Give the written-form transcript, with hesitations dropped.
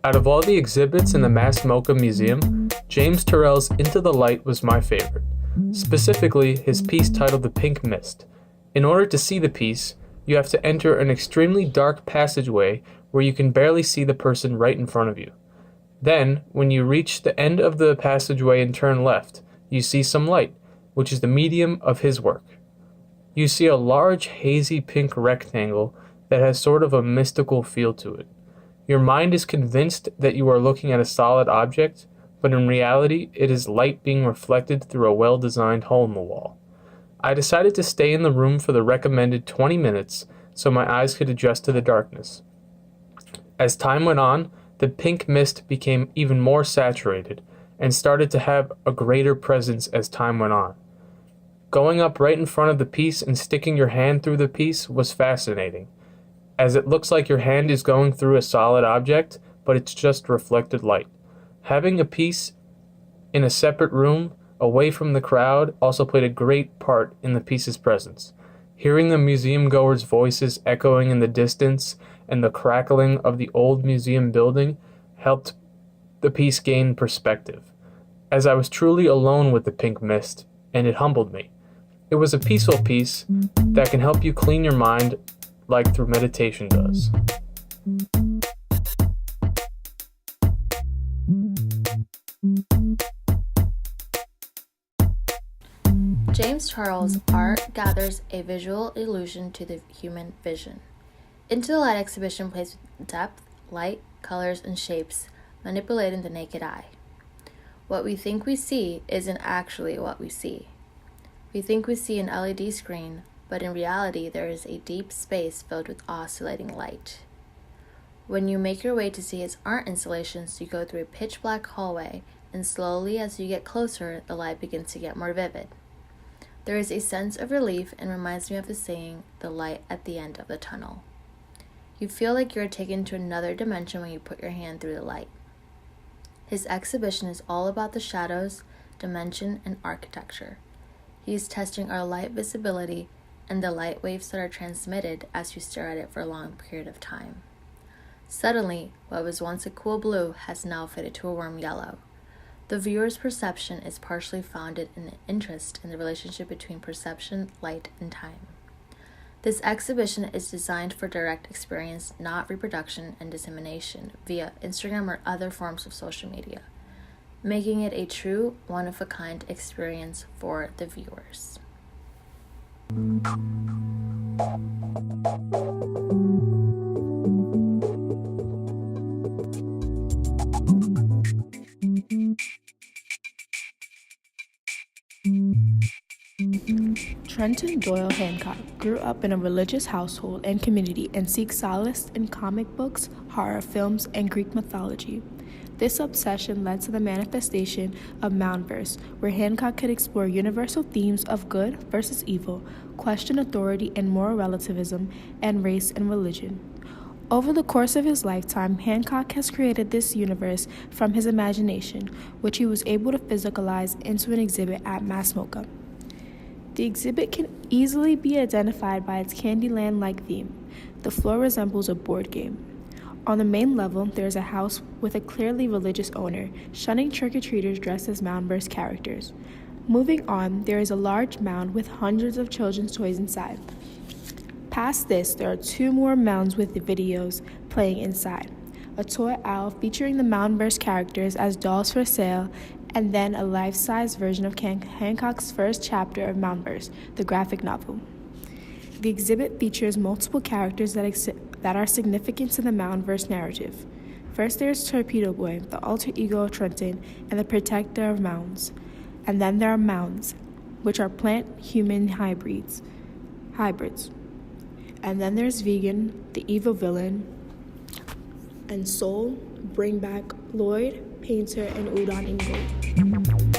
Out of all the exhibits in the Mass MoCA Museum, James Turrell's Into the Light was my favorite, specifically his piece titled The Pink Mist. In order to see the piece, you have to enter an extremely dark passageway where you can barely see the person right in front of you. Then, when you reach the end of the passageway and turn left, you see some light, which is the medium of his work. You see a large, hazy pink rectangle that has sort of a mystical feel to it. Your mind is convinced that you are looking at a solid object, but in reality, it is light being reflected through a well-designed hole in the wall. I decided to stay in the room for the recommended 20 minutes so my eyes could adjust to the darkness. As time went on, the pink mist became even more saturated and started to have a greater presence as time went on. Going up right in front of the piece and sticking your hand through the piece was fascinating, as it looks like your hand is going through a solid object, but it's just reflected light. Having a piece in a separate room, away from the crowd, also played a great part in the piece's presence. Hearing the museum goers' voices echoing in the distance and the crackling of the old museum building helped the piece gain perspective, as I was truly alone with the pink mist, and it humbled me. It was a peaceful piece that can help you clean your mind like through meditation does. James Turrell's art gathers a visual illusion to the human vision. Into the Light exhibition plays with depth, light, colors, and shapes, manipulating the naked eye. What we think we see isn't actually what we see. We think we see an LED screen, but in reality there is a deep space filled with oscillating light. When you make your way to see his art installations, you go through a pitch-black hallway, and slowly as you get closer, the light begins to get more vivid. There is a sense of relief and reminds me of the saying, the light at the end of the tunnel. You feel like you're taken to another dimension when you put your hand through the light. His exhibition is all about the shadows, dimension, and architecture. He is testing our light visibility and the light waves that are transmitted as you stare at it for a long period of time. Suddenly, what was once a cool blue has now faded to a warm yellow. The viewer's perception is partially founded in an interest in the relationship between perception, light, and time. This exhibition is designed for direct experience, not reproduction and dissemination via Instagram or other forms of social media, making it a true, one-of-a-kind experience for the viewers. Trenton Doyle Hancock grew up in a religious household and community and seeks solace in comic books, horror films, and Greek mythology. This obsession led to the manifestation of Moundverse, where Hancock could explore universal themes of good versus evil, question authority and moral relativism, and race and religion. Over the course of his lifetime, Hancock has created this universe from his imagination, which he was able to physicalize into an exhibit at Mass MoCA. The exhibit can easily be identified by its Candyland-like theme. The floor resembles a board game. On the main level, there is a house with a clearly religious owner, shunning trick-or-treaters dressed as Moundverse characters. Moving on, there is a large mound with hundreds of children's toys inside. Past this, there are two more mounds with the videos playing inside. A toy owl featuring the Moundverse characters as dolls for sale, and then a life-size version of Hancock's first chapter of Moundverse, the graphic novel. The exhibit features multiple characters that are significant to the Moundverse narrative. First, there's Torpedo Boy, the alter ego of Trenton and the protector of mounds. And then there are mounds, which are plant-human hybrids. And then there's Vegan, the evil villain, and Soul, Bring Back Lloyd, Painter, and Udon Ingo.